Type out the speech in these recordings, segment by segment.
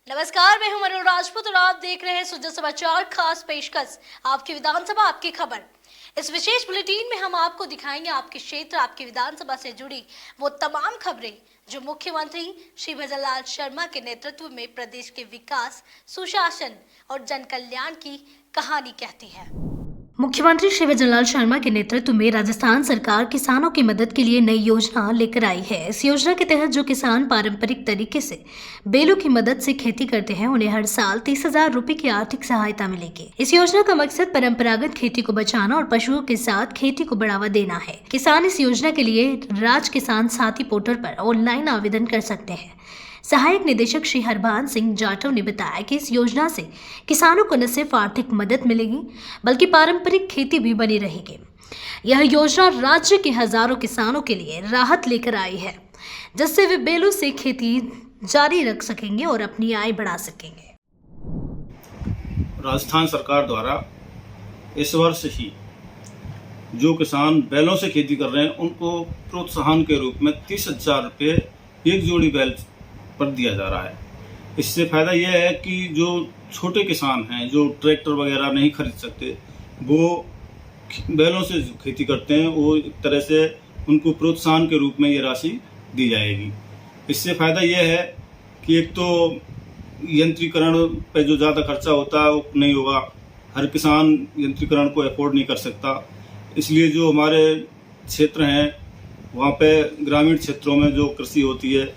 नमस्कार, मैं हूं मनु राजपूत और आप देख रहे हैं सुजन समाचार खास पेशकश आपकी विधानसभा आपकी खबर। इस विशेष बुलेटिन में हम आपको दिखाएंगे आपके क्षेत्र आपकी विधानसभा से जुड़ी वो तमाम खबरें जो मुख्यमंत्री श्री भजनलाल शर्मा के नेतृत्व में प्रदेश के विकास, सुशासन और जन कल्याण की कहानी कहती है। मुख्यमंत्री श्री भजनलाल शर्मा के नेतृत्व में राजस्थान सरकार किसानों की मदद के लिए नई योजना लेकर आई है। इस योजना के तहत जो किसान पारंपरिक तरीके से बेलों की मदद से खेती करते हैं उन्हें हर साल 30,000 रुपए की आर्थिक सहायता मिलेगी। इस योजना का मकसद परंपरागत खेती को बचाना और पशुओं के साथ खेती को बढ़ावा देना है। किसान इस योजना के लिए राज किसान साथी पोर्टल पर ऑनलाइन आवेदन कर सकते हैं। सहायक निदेशक श्री हरभान सिंह जाटव ने बताया कि इस योजना से किसानों को न सिर्फ आर्थिक मदद मिलेगी बल्कि पारंपरिक खेती भी बनी रहेगी। यह योजना राज्य के हजारों किसानों के लिए राहत लेकर आई है, जिससे वे बेलों से खेती जारी रख सकेंगे और अपनी आय बढ़ा सकेंगे। राजस्थान सरकार द्वारा इस वर्ष ही जो किसान बैलों से खेती कर रहे हैं उनको प्रोत्साहन के रूप में 30,000 रुपये एक जोड़ी बैल पर दिया जा रहा है। इससे फायदा यह है कि जो छोटे किसान हैं जो ट्रैक्टर वगैरह नहीं खरीद सकते, वो बैलों से खेती करते हैं, वो एक तरह से उनको प्रोत्साहन के रूप में ये राशि दी जाएगी। इससे फायदा यह है कि एक तो यंत्रीकरण पे जो ज़्यादा खर्चा होता है वो नहीं होगा। हर किसान यंत्रीकरण को अफोर्ड नहीं कर सकता, इसलिए जो हमारे क्षेत्र हैं वहाँ पे ग्रामीण क्षेत्रों में जो कृषि होती है,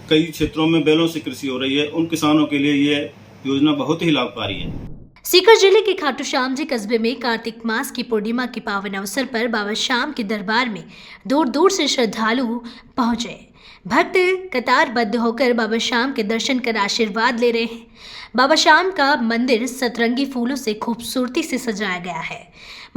कई क्षेत्रों में बैलों से कृषि हो रही है, उन किसानों के लिए ये योजना बहुत ही लाभकारी है। सीकर जिले के खाटू श्याम जी कस्बे में कार्तिक मास की पूर्णिमा के पावन अवसर पर बाबा श्याम के दरबार में दूर दूर से श्रद्धालु पहुंचे। भक्त कतारबद्ध होकर बाबा श्याम के दर्शन कर आशीर्वाद ले रहे हैं। बाबा श्याम का मंदिर सतरंगी फूलों से खूबसूरती से सजाया गया है।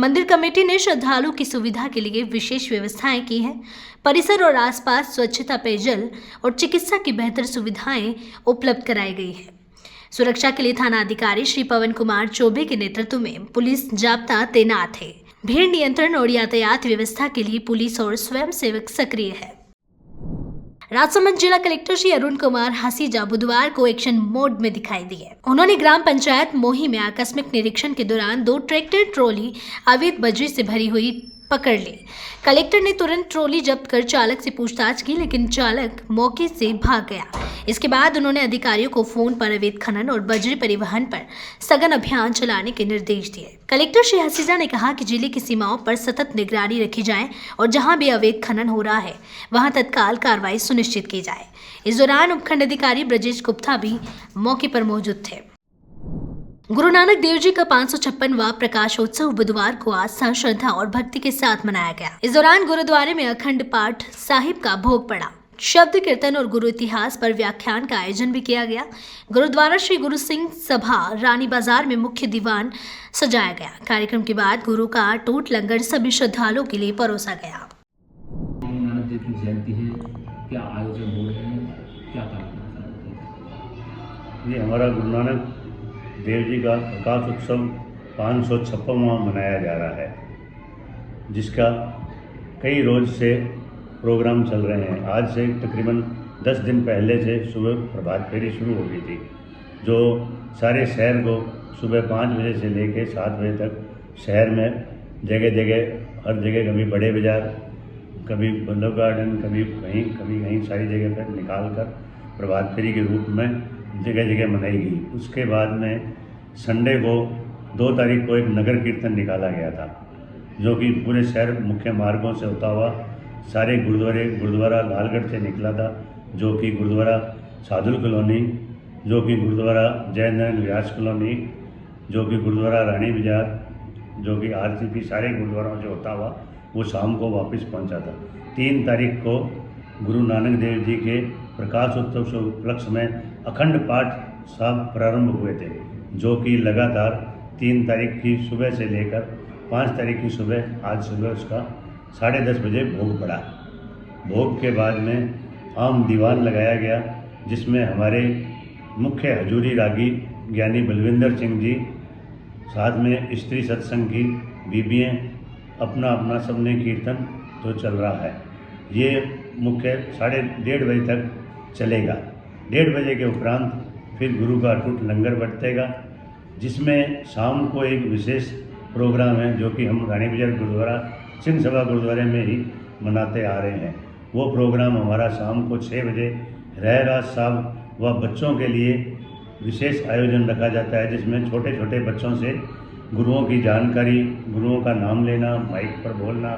मंदिर कमेटी ने श्रद्धालुओं की सुविधा के लिए विशेष व्यवस्थाएं की हैं। परिसर और आसपास स्वच्छता, पेयजल और चिकित्सा की बेहतर सुविधाएं उपलब्ध कराई गई है। सुरक्षा के लिए थाना अधिकारी श्री पवन कुमार चौबे के नेतृत्व में पुलिस जाब्ता तैनात है। भीड़ नियंत्रण और यातायात व्यवस्था के लिए पुलिस और स्वयंसेवक सक्रिय है। राजसमंद जिला कलेक्टर श्री अरुण कुमार हसीजा बुधवार को एक्शन मोड में दिखाई दिए। उन्होंने ग्राम पंचायत मोही में आकस्मिक निरीक्षण के दौरान 2 ट्रैक्टर ट्रॉली अवैध बजरी से भरी हुई पकड़ ली। कलेक्टर ने तुरंत ट्रॉली जब्त कर चालक से पूछताछ की, लेकिन चालक मौके से भाग गया। इसके बाद उन्होंने अधिकारियों को फोन पर अवैध खनन और बजरी परिवहन पर सघन अभियान चलाने के निर्देश दिए। कलेक्टर श्री हसीजा ने कहा कि जिले की सीमाओं पर सतत निगरानी रखी जाए और जहां भी अवैध खनन हो रहा है वहां तत्काल कार्रवाई सुनिश्चित की जाए। इस दौरान उपखंड अधिकारी ब्रजेश गुप्ता भी मौके पर मौजूद थे। गुरु नानक देव जी का 556वां प्रकाशोत्सव बुधवार को आस्था, श्रद्धा और भक्ति के साथ मनाया गया। इस दौरान गुरुद्वारे में अखंड पाठ साहिब का भोग पड़ा। शब्द कीर्तन और गुरु इतिहास पर व्याख्यान का आयोजन भी किया गया। गुरुद्वारा श्री गुरु सिंह सभा रानी बाजार में मुख्य दीवान सजाया गया। कार्यक्रम के बाद गुरु का अटूट लंगर सभी श्रद्धालुओं के लिए परोसा गया। नानक देव की जयंती है, क्या आयोजन हो रहे हैं, क्या कार्यक्रम? ये हमारा गुरु नानक देव जी का प्रकाश उत्सव 556वां मनाया जा रहा है, जिसका कई रोज से प्रोग्राम चल रहे हैं। आज से तकरीबन 10 दिन पहले से सुबह प्रभात फेरी शुरू हो गई थी, जो सारे शहर को सुबह 5 बजे से लेकर 7 बजे तक शहर में जगह जगह हर जगह, कभी बड़े बाजार, कभी बल्लभ गार्डन, कभी कहीं सारी जगह पर निकाल कर प्रभात फेरी के रूप में जगह जगह मनाई गई। उसके बाद में संडे को 2 तारीख को एक नगर कीर्तन निकाला गया था, जो कि पूरे शहर मुख्य मार्गों से होता हुआ सारे गुरुद्वारा लालगढ़ से निकला था, जो कि गुरुद्वारा साधुल कॉलोनी, जो कि गुरुद्वारा जयनारायण व्यास कॉलोनी, जो कि गुरुद्वारा रानी बाजार, जो कि RCP सारे गुरुद्वारों से होता हुआ वो शाम को वापस पहुंचा था। 3 तारीख को गुरु नानक देव जी के प्रकाश उत्सव के उपलक्ष्य में अखंड पाठ साहब प्रारंभ हुए थे, जो कि लगातार 3 तारीख की सुबह से लेकर 5 तारीख की सुबह, आज सुबह उसका 10:30 बजे भोग पड़ा। भोग के बाद में आम दीवान लगाया गया, जिसमें हमारे मुख्य हजूरी रागी ज्ञानी बलविंदर सिंह जी, साथ में स्त्री सत्संग की बीबियाँ, अपना सबने कीर्तन तो चल रहा है। ये मुख्य 1:30 बजे तक चलेगा। 1:30 बजे के उपरांत फिर गुरु का अटूट लंगर बरतेगा, जिसमें शाम को एक विशेष प्रोग्राम है जो कि हम रानी बाजार गुरुद्वारा सिंह सभा गुरुद्वारे में ही मनाते आ रहे हैं। वो प्रोग्राम हमारा शाम को 6 बजे रहराज साहब व बच्चों के लिए विशेष आयोजन रखा जाता है, जिसमें छोटे छोटे बच्चों से गुरुओं की जानकारी, गुरुओं का नाम लेना, माइक पर बोलना,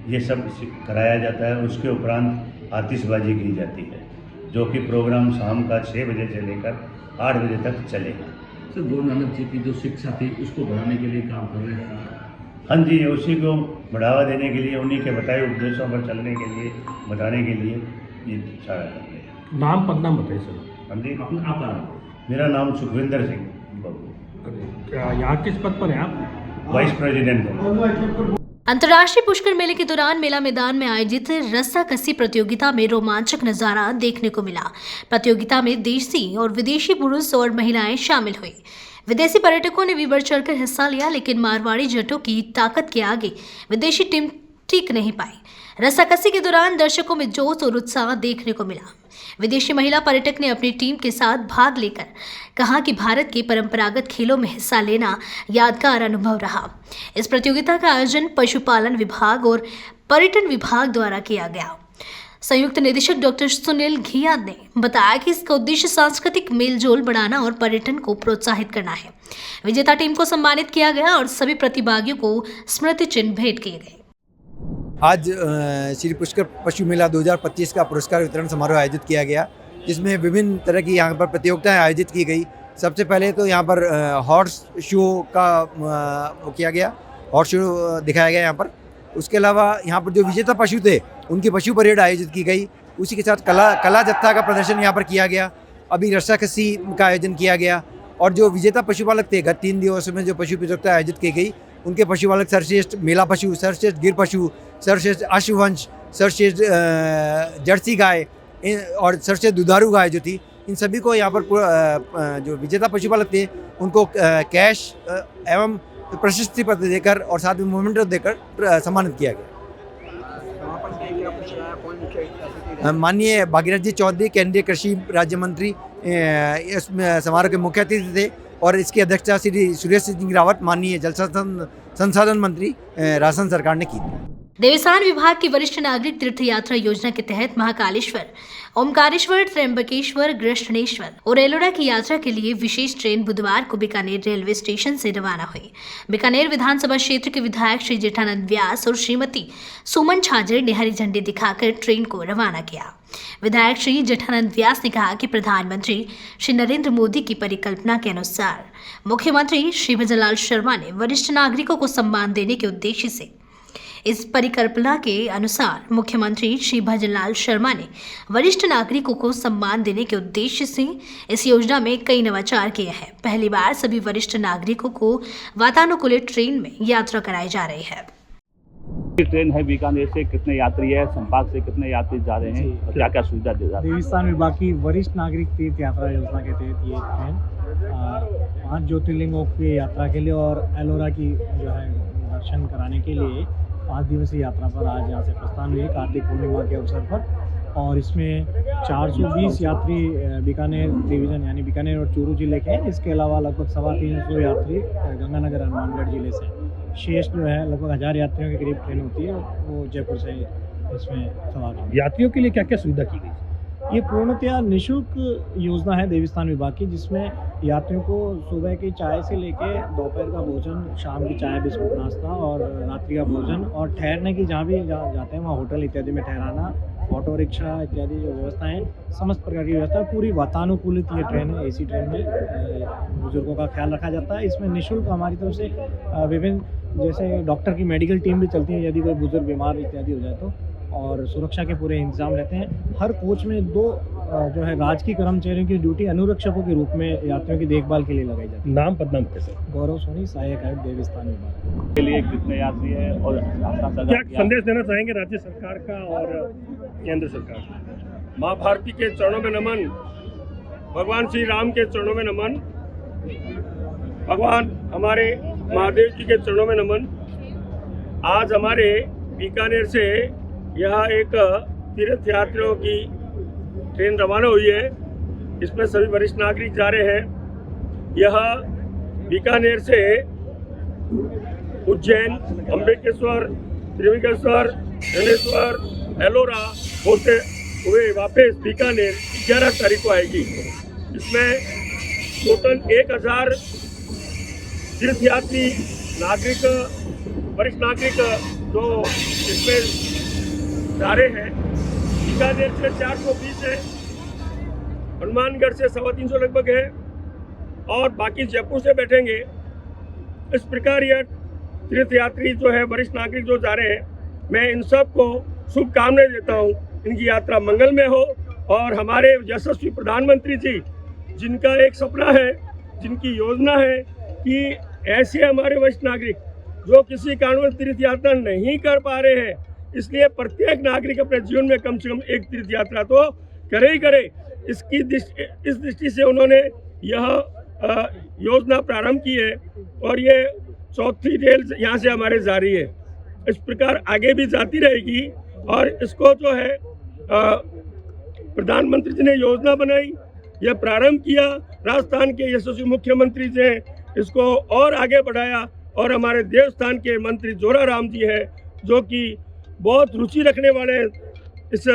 ये सब कराया जाता है। उसके उपरांत आतिशबाजी की जाती है, जो कि प्रोग्राम शाम का 6 बजे से लेकर 8 बजे तक चलेगा। सर, गुरु नानक जी की जो शिक्षा थी उसको बढ़ाने के लिए काम कर रहे हैं। हाँ जी, उसी को बढ़ावा देने के लिए, उन्हीं के बताए उपदेशों पर चलने के लिए, बताने के लिए ये सारा कर रहे हैं। नाम पदनाम बताइए सर। हाँ जी, आपका नाम? मेरा नाम सुखविंदर सिंह बाबू, यहाँ किस पद पर हैं आप? वाइस प्रेसिडेंट हूँ। अंतर्राष्ट्रीय पुष्कर मेले के दौरान मेला मैदान में आयोजित रस्साकसी प्रतियोगिता में रोमांचक नजारा देखने को मिला। प्रतियोगिता में देशी और विदेशी पुरुष और महिलाएं शामिल हुई। विदेशी पर्यटकों ने भी बढ़ चढ़कर हिस्सा लिया, लेकिन मारवाड़ी जटों की ताकत के आगे विदेशी टीम टिक नहीं पाई। रस्साकसी के दौरान दर्शकों में जोश और उत्साह देखने को मिला। विदेशी महिला पर्यटक ने अपनी टीम के साथ भाग लेकर कहा कि भारत के परंपरागत खेलों में हिस्सा लेना यादगार अनुभव रहा। इस प्रतियोगिता का आयोजन पशुपालन विभाग और पर्यटन विभाग द्वारा किया गया। संयुक्त निदेशक डॉक्टर सुनील घिया ने बताया कि इसका उद्देश्य सांस्कृतिक मेलजोल बढ़ाना और पर्यटन को प्रोत्साहित करना है। विजेता टीम को सम्मानित किया गया और सभी प्रतिभागियों को स्मृति चिन्ह भेंट किए गए। आज श्री पुष्कर पशु मेला 2025 का पुरस्कार वितरण समारोह आयोजित किया गया, जिसमें विभिन्न तरह की यहाँ पर प्रतियोगिताएं आयोजित की गई। सबसे पहले तो यहाँ पर हॉर्स शो का वो किया गया, हॉर्स शो दिखाया गया यहाँ पर। उसके अलावा यहाँ पर जो विजेता पशु थे उनकी पशु परेड आयोजित की गई। उसी के साथ कला जत्था का प्रदर्शन यहाँ पर किया गया। अभी रस्साकसी का आयोजन किया गया और जो विजेता पशुपालक थे, गत 3 दिवसों में जो पशु प्रतियोगिता आयोजित की गई, उनके पशुपालक सर्वश्रेष्ठ मेला पशु, सर्वश्रेष्ठ गिर पशु, सर्वश्रेष्ठ अश्ववंश, सर्वश्रेष्ठ जर्सी गाय और सर्वश्रेष्ठ दुधारू गाय जो थी, इन सभी को यहाँ पर जो विजेता पशुपालक थे उनको कैश एवं प्रशस्ति पत्र देकर और साथ में मोमेंटो देकर सम्मानित किया गया। माननीय भागीरथ जी चौधरी, केंद्रीय कृषि राज्य मंत्री, इस समारोह के मुख्य अतिथि थे और इसकी अध्यक्षता श्री सुरेश सिंह रावत, माननीय जल संसाधन मंत्री, राजस्थान सरकार ने की। देवस्थान विभाग की वरिष्ठ नागरिक तीर्थ यात्रा योजना के तहत महाकालेश्वर, ओमकारेश्वर, त्र्यंबकेश्वर, गृष्णेश्वर और एलोरा की यात्रा के लिए विशेष ट्रेन बुधवार को बीकानेर रेलवे स्टेशन से रवाना हुई। बीकानेर विधानसभा क्षेत्र के विधायक श्री जेठानंद व्यास और श्रीमती सुमन छाजर ने हरी झंडी दिखाकर ट्रेन को रवाना किया। विधायक श्री जेठानंद व्यास ने कहा कि प्रधानमंत्री श्री नरेंद्र मोदी की परिकल्पना के अनुसार मुख्यमंत्री श्री भजनलाल शर्मा ने वरिष्ठ नागरिकों को सम्मान देने के उद्देश्य से इस परिकल्पना के अनुसार मुख्यमंत्री श्री भजनलाल शर्मा ने वरिष्ठ नागरिकों को सम्मान देने के उद्देश्य से इस योजना में कई नवाचार किए हैं। पहली बार सभी वरिष्ठ नागरिकों को वातानुकूलित ट्रेन में यात्रा कराई जा रही है। ट्रेन है बीकानेर से कितने यात्री है, संभाग से कितने यात्री जा रहे हैं और क्या क्या सुविधा दे रहा है? देवस्थान विभाग की वरिष्ठ नागरिक तीर्थ यात्रा योजना के तहत ये ट्रेन 5 ज्योतिर्लिंगों की यात्रा के लिए और एलोरा की जो है दर्शन कराने के लिए 5 दिवसीय यात्रा पर आज यहाँ से प्रस्थान हुई कार्तिक पूर्णिमा के अवसर पर। और इसमें 420 यात्री बीकानेर डिवीज़न यानी बीकानेर और चूरू जिले के हैं। इसके अलावा लगभग 350 यात्री गंगानगर हनुमानगढ़ जिले से। शेष जो है लगभग 1000 यात्रियों के करीब ट्रेन होती है, वो जयपुर से इसमें सवार हैं। यात्रियों के लिए क्या क्या सुविधा की गई? ये पूर्णतया निःशुल्क योजना है देवस्थान विभाग की, जिसमें यात्रियों को सुबह की चाय से लेके दोपहर का भोजन, शाम की चाय बिस्कुट नाश्ता और रात्रि का भोजन और ठहरने की जहाँ भी जाते हैं वहाँ होटल इत्यादि में ठहराना, ऑटो रिक्शा इत्यादि जो व्यवस्थाएं, समस्त प्रकार की व्यवस्था पूरी वातानुकूलित ये ट्रेन है। एसी ट्रेन में बुजुर्गों का ख्याल रखा जाता है। इसमें निःशुल्क हमारी तरफ से विभिन्न जैसे डॉक्टर की मेडिकल टीम भी चलती है यदि कोई बुजुर्ग बीमार इत्यादि हो जाए तो, और सुरक्षा के पूरे इंतजाम रहते हैं। हर कोच में 2 जो है राजकीय कर्मचारियों की ड्यूटी अनुरक्षकों के रूप में यात्रियों की देखभाल के लिए लगाई जाती है। नाम पदनाम कैसे? गौरव सोनी, सहायक आयुक्त देवस्थान विभाग। के लिए कितने यात्री है और क्या संदेश देना चाहेंगे राज्य सरकार का और केंद्र सरकार का? माँ भारती के चरणों में नमन, भगवान श्री राम के चरणों में नमन, भगवान हमारे महादेव जी के चरणों में नमन। आज हमारे बीकानेर से यह एक तीर्थ यात्रियों की ट्रेन रवाना हुई है। इसमें सभी वरिष्ठ नागरिक जा रहे हैं। यह बीकानेर से उज्जैन, अम्बेकेश्वर, त्रिविकेश्वर, जनेश्वर, एलोरा होते हुए वापस बीकानेर 11 तारीख को आएगी। इसमें टोटल 1000 तीर्थयात्री नागरिक, वरिष्ठ नागरिक जो इसमें जा रहे हैं। बीकानेर से 420 है, हनुमानगढ़ से 350 लगभग है और बाकी जयपुर से बैठेंगे। इस प्रकार यह तीर्थयात्री जो है, वरिष्ठ नागरिक जो जा रहे हैं, मैं इन सब को शुभकामनाएं देता हूँ। इनकी यात्रा मंगलमय हो और हमारे यशस्वी प्रधानमंत्री जी, जिनका एक सपना है, जिनकी योजना है कि ऐसे हमारे वरिष्ठ नागरिक जो किसी कारणवश तीर्थ यात्रा नहीं कर पा रहे हैं, इसलिए प्रत्येक नागरिक अपने जीवन में कम से कम एक तीर्थ यात्रा तो करे ही करे। इस दृष्टि से उन्होंने यह योजना प्रारंभ की है और ये चौथी रेल यहाँ से हमारे जारी है। इस प्रकार आगे भी जाती रहेगी और इसको जो है प्रधानमंत्री जी ने योजना बनाई, यह प्रारंभ किया। राजस्थान के यशस्वी मुख्यमंत्री जी ने इसको और आगे बढ़ाया और हमारे देवस्थान के मंत्री जोराराम जी हैं, जो कि बहुत रुचि रखने वाले इस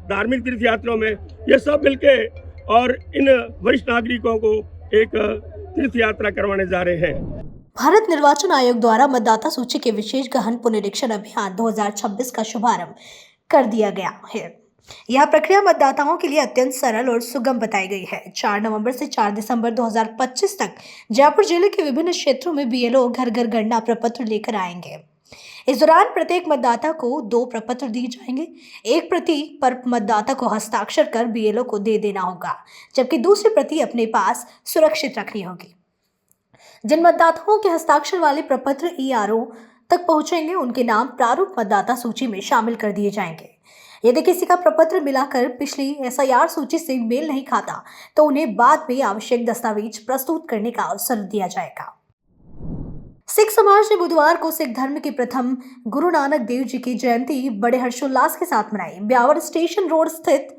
धार्मिक तीर्थ यात्राओं में। ये सब मिलके और इन वरिष्ठ नागरिकों को एक तीर्थ यात्रा करवाने जा रहे हैं। भारत निर्वाचन आयोग द्वारा मतदाता सूची के विशेष गहन पुनरीक्षण अभियान 2026 का शुभारंभ कर दिया गया है। यह प्रक्रिया मतदाताओं के लिए अत्यंत सरल और सुगम बताई गई है। 4 नवंबर से 4 दिसंबर 2025 तक जयपुर जिले के विभिन्न क्षेत्रों में बीएलओ घर घर गणना प्रपत्र लेकर आएंगे। इस दौरान प्रत्येक मतदाता को 2 प्रपत्र दिए जाएंगे। एक प्रति पर मतदाता को हस्ताक्षर कर बीएलओ को दे देना होगा, जबकि दूसरी प्रति अपने पास सुरक्षित रखनी होगी। जिन मतदाताओं के हस्ताक्षर वाले प्रपत्र ईआरओ तक पहुंचेंगे, उनके नाम प्रारूप मतदाता सूची में शामिल कर दिए जाएंगे। यदि किसी का प्रपत्र मिलाकर पिछली एसआईआर सूची से मेल नहीं खाता, तो उन्हें बाद में आवश्यक दस्तावेज प्रस्तुत करने का अवसर दिया जाएगा। सिख समाज ने बुधवार को सिख धर्म के प्रथम गुरु नानक देव जी की जयंती बड़े हर्षोल्लास के साथ मनाई। ब्यावर स्टेशन रोड स्थित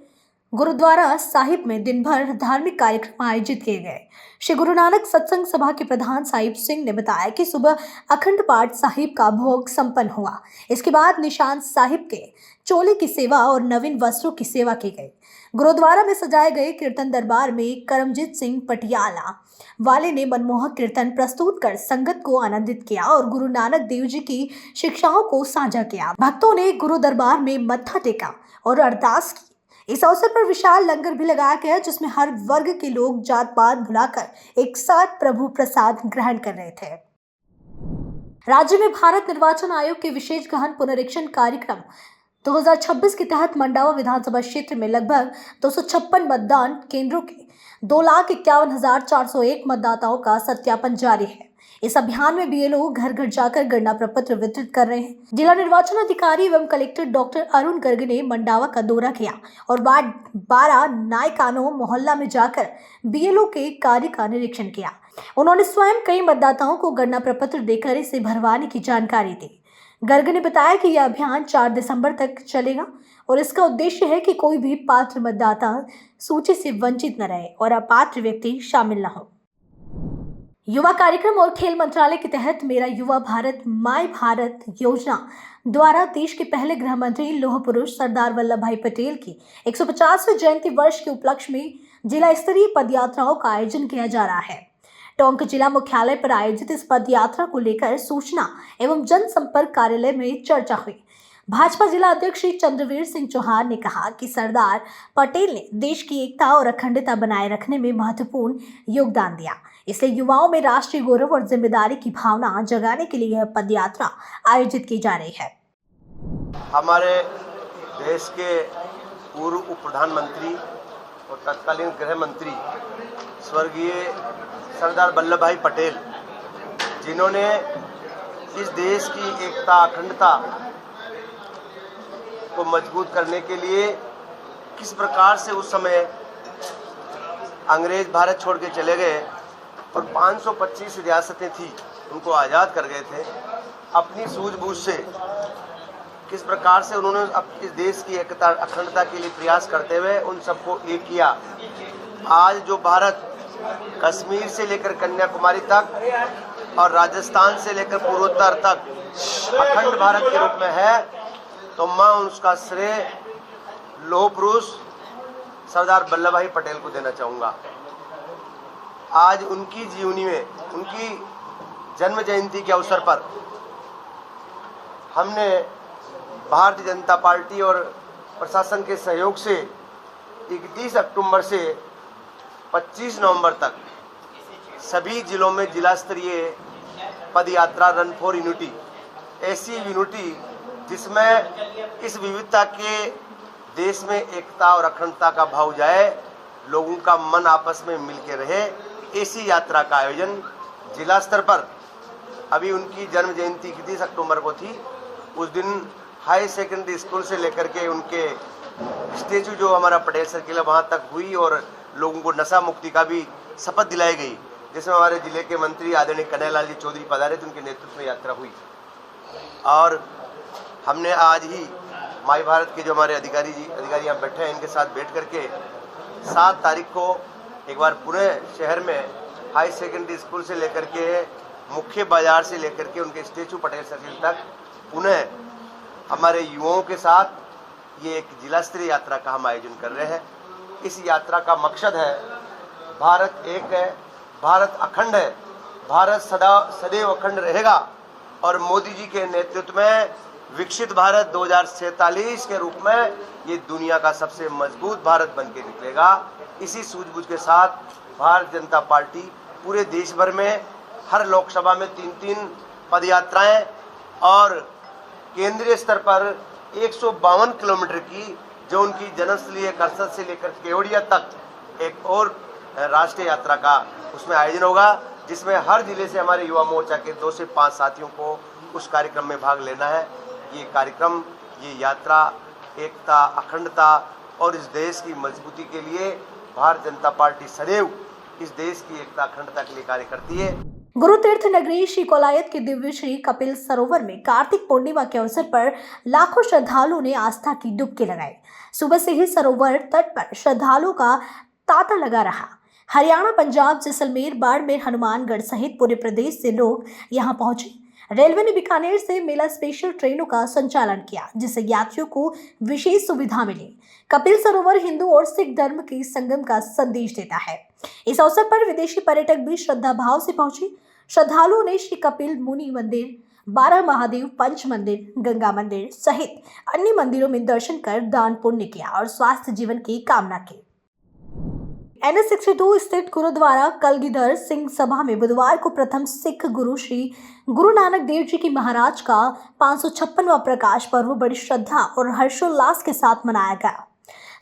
गुरुद्वारा साहिब में दिन भर धार्मिक कार्यक्रम आयोजित किए गए। श्री गुरु नानक सत्संग सभा के प्रधान साहिब सिंह ने बताया कि सुबह अखंड पाठ साहिब का भोग संपन्न हुआ। इसके बाद निशान साहिब के चोले की सेवा और नवीन वस्त्रों की सेवा की गई। गुरुद्वारा में सजाए गए कीर्तन दरबार में करमजीत सिंह पटियाला वाले ने मनमोहक कीर्तन प्रस्तुत कर संगत को आनंदित किया और गुरु नानक देव जी की शिक्षाओं को साझा किया। भक्तों ने गुरु दरबार में मत्था टेका और अरदास की। इस अवसर पर विशाल लंगर भी लगाया गया, जिसमें हर वर्ग के लोग जात पात भुलाकर एक साथ प्रभु प्रसाद ग्रहण कर रहे थे। राज्य में भारत निर्वाचन आयोग के विशेष गहन पुनरीक्षण कार्यक्रम 2026 के तहत मंडावा विधानसभा क्षेत्र में लगभग 256 मतदान केंद्रों के 2,51,401 मतदाताओं का सत्यापन जारी है। इस अभियान में बीएलओ घर घर जाकर गणना प्रपत्र वितरित कर रहे हैं। जिला निर्वाचन अधिकारी एवं कलेक्टर डॉक्टर अरुण गर्ग ने मंडावा का दौरा किया और वार्ड 12 नायकानो मोहल्ला में जाकर बीएलओ के कार्य का निरीक्षण किया। उन्होंने स्वयं कई मतदाताओं को गणना प्रपत्र देकर इसे भरवाने की जानकारी दी। गर्ग ने बताया कि यह अभियान 4 दिसंबर तक चलेगा और इसका उद्देश्य है कि कोई भी पात्र मतदाता सूची से वंचित न रहे और अपात्र व्यक्ति शामिल न हो। युवा कार्यक्रम और खेल मंत्रालय के तहत मेरा युवा भारत माय भारत योजना द्वारा देश के पहले गृह मंत्री लौह पुरुष सरदार वल्लभ भाई पटेल की 150वें जयंती वर्ष के उपलक्ष्य में जिला स्तरीय पदयात्राओं का आयोजन किया जा रहा है। टोंक जिला मुख्यालय पर आयोजित इस पदयात्रा को लेकर सूचना एवं जनसंपर्क कार्यालय में चर्चा हुई। भाजपा जिला अध्यक्ष श्री चंद्रवीर सिंह चौहान ने कहा कि सरदार पटेल ने देश की एकता और अखंडता बनाए रखने में महत्वपूर्ण योगदान दिया, इसलिए युवाओं में राष्ट्रीय गौरव और जिम्मेदारी की भावना जगाने के लिए यह पदयात्रा आयोजित की जा रही है। हमारे देश के पूर्व उप प्रधानमंत्री और तत्कालीन गृह मंत्री स्वर्गीय सरदार वल्लभ भाई पटेल, जिन्होंने इस देश की एकता अखंडता को मजबूत करने के लिए किस प्रकार से उस समय अंग्रेज भारत छोड़ के चले गए और 525 रियासतें थी उनको आज़ाद कर गए थे, अपनी सूझबूझ से किस प्रकार से उन्होंने इस देश की एकता अखंडता के लिए प्रयास करते हुए उन सबको एक किया आज जो भारत कश्मीर से लेकर कन्याकुमारी तक और राजस्थान से लेकर पूर्वोत्तर तक अखंड भारत के रूप में है, तो मैं उसका श्रेय लौह पुरुष सरदार वल्लभ भाई पटेल को देना चाहूँगा। आज उनकी जीवनी में, उनकी जन्म जयंती के अवसर पर हमने भारतीय जनता पार्टी और प्रशासन के सहयोग से 31 अक्टूबर से 25 नवंबर तक सभी जिलों में जिला स्तरीय पद यात्रा रन फॉर यूनिटी, ऐसी यूनिटी जिसमें इस विविधता के देश में एकता और अखंडता का भाव जाए, लोगों का मन आपस में मिल के रहे, ऐसी यात्रा का आयोजन जिला स्तर पर, अभी उनकी जन्म जयंती 31 अक्टूबर को थी, उस दिन हाई सेकेंडरी स्कूल से लेकर के उनके स्टेचू जो हमारा पटेल सर्किल है वहाँ तक हुई और लोगों को नशा मुक्ति का भी शपथ दिलाई गई, जिसमें हमारे जिले के मंत्री आदरणीय कन्हैयालाल जी चौधरी पधारे थे, उनके नेतृत्व में यात्रा हुई। और हमने आज ही माई भारत के जो हमारे अधिकारी यहाँ बैठे हैं, इनके साथ बैठ करके 7 तारीख को एक बार पूरे शहर में हाई सेकेंडरी स्कूल से लेकर के मुख्य बाजार से लेकर के उनके स्टेचू पटेल सर्किल तक पुनः हमारे युवाओं के साथ ये एक जिला स्तरीय यात्रा का हम आयोजन कर रहे हैं। इस यात्रा का मकसद है, भारत एक है, भारत अखंड है, भारत सदैव अखंड रहेगा और मोदी जी के नेतृत्व में विकसित भारत 2047 के रूप में ये दुनिया का सबसे मजबूत भारत बन के निकलेगा। इसी सूझबूझ के साथ भारतीय जनता पार्टी पूरे देश भर में हर लोकसभा में 3-3 पद यात्राएं और केंद्रीय स्तर पर 152 किलोमीटर की जो उनकी जन्मस्थली करसद से लेकर केवड़िया तक एक और राष्ट्रीय यात्रा का उसमें आयोजन होगा, जिसमें हर जिले से हमारे युवा मोर्चा के 2 से 5 साथियों को उस कार्यक्रम में भाग लेना है। ये कार्यक्रम, ये यात्रा एकता, अखंडता और इस देश की मजबूती के लिए भारतीय जनता पार्टी सदैव इस देश की एकता अखंडता के लिए कार्य करती है। गुरु तीर्थ नगरी श्री कोलायत के दिव्य श्री कपिल सरोवर में कार्तिक पूर्णिमा के अवसर पर लाखों श्रद्धालुओं ने आस्था की डुबकी लगाई। सुबह से ही सरोवर तट पर श्रद्धालुओं का तांता लगा रहा। हरियाणा, पंजाब, जैसलमेर, बाड़मेर, हनुमानगढ़ सहित पूरे प्रदेश से लोग यहां पहुंचे। रेलवे ने बीकानेर से मेला स्पेशल ट्रेनों का संचालन किया, जिससे यात्रियों को विशेष सुविधा मिली। कपिल सरोवर हिंदू और सिख धर्म के संगम का संदेश देता है। इस अवसर पर विदेशी पर्यटक भी श्रद्धा भाव से पहुंचे। श्रद्धालुओं ने श्री कपिल मुनि मंदिर, 12 महादेव पंच मंदिर, गंगा मंदिर सहित अन्य मंदिरों में दर्शन कर दान पुण्य किया और स्वास्थ्य जीवन की कामना की। NH 62 स्थित गुरुद्वारा कलगीधर सिंह सभा में बुधवार को प्रथम सिख गुरु श्री गुरु नानक देव जी की महाराज का 556वां प्रकाश पर्व बड़ी श्रद्धा और हर्षोल्लास के साथ मनाया गया।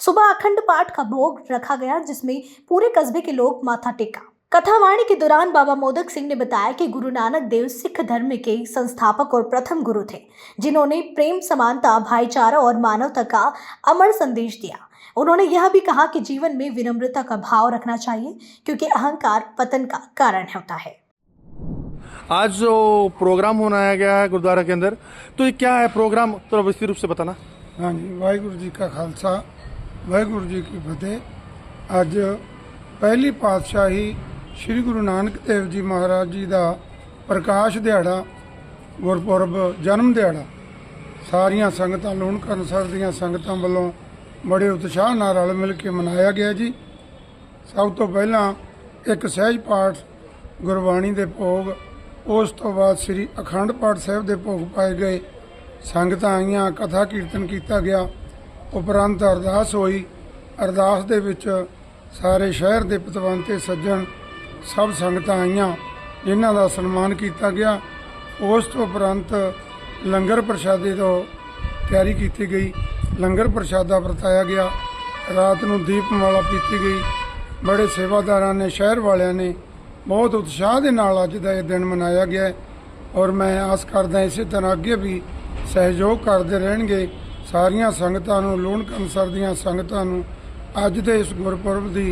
सुबह अखंड पाठ का भोग रखा गया, जिसमें पूरे कस्बे के लोग माथा टेका। कथावाणी के दौरान बाबा मोदक सिंह ने बताया कि गुरु नानक देव सिख धर्म के संस्थापक और प्रथम गुरु थे, जिन्होंने प्रेम, समानता, भाईचारा और मानवता का अमर संदेश दिया। उन्होंने यह भी कहा कि जीवन में विनम्रता का भाव रखना चाहिए, क्योंकि अहंकार पतन का कारण होता है। आज जो प्रोग्राम होना गया है गुरुद्वारा के अंदर, तो ये क्या है प्रोग्राम, तो विस्तृत रूप से बताना। हाँ जी, वाहिगुरु जी का खालसा, वाहिगुरु जी की फतेह। आज पहली पातशाही श्री गुरु नानक देव जी महाराज जी का प्रकाश दिहाड़ा, गुरपुरब जन्म दिहाड़ा सारिया संगतां लूणकरण सर दीआं संगतां वालों बड़े उत्साह नाल रल मिल के मनाया गया जी। सब तो पहला एक सहज पाठ गुरबाणी के भोग, उस तो बाद श्री अखंड पाठ साहब के भोग पाए गए। संगतां आईयां, कथा कीर्तन किया गया, उपरंत अरदास हुई। अरदास दे विच सारे शहर के पतवंते सज्जन सब संगतां आईयां, जिन्हां दा सन्मान किया गया। उस तो उपरंत लंगर प्रशादे तो तैयारी की गई, लंगर प्रशादा वरताया गया। रात को दीपमाला पीती गई। बड़े सेवादारां ने, शहर वालियां ने बहुत उत्साह के नाल अज दा यह दिन मनाया गया है और मैं आस करदा इस तरह अगे भी सहयोग करते रहेंगे। सारिया संगतां नूं, लूणकरण सर दीआं संगतां नूं अज दे इस गुरपुरब की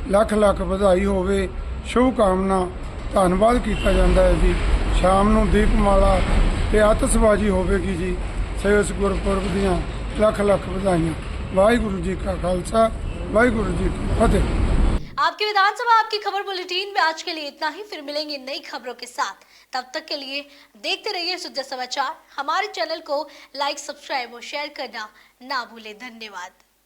लख लख बधाई होवे, शुभकामना, धन्नवाद किया जाता है जी। शाम को दीपमाला ते आतशबाजी होवेगी जी। सो इस गुरपुरब दीआं लख लख बधाइयां। वाहिगुरु जी का खालसा, वाहिगुरु जी की फतेह। आपकी विधानसभा आपकी खबर बुलेटिन में आज के लिए इतना ही। फिर मिलेंगे नई खबरों के साथ। तब तक के लिए देखते रहिए शुद्ध समाचार। हमारे चैनल को लाइक, सब्सक्राइब और शेयर करना ना भूलें। धन्यवाद।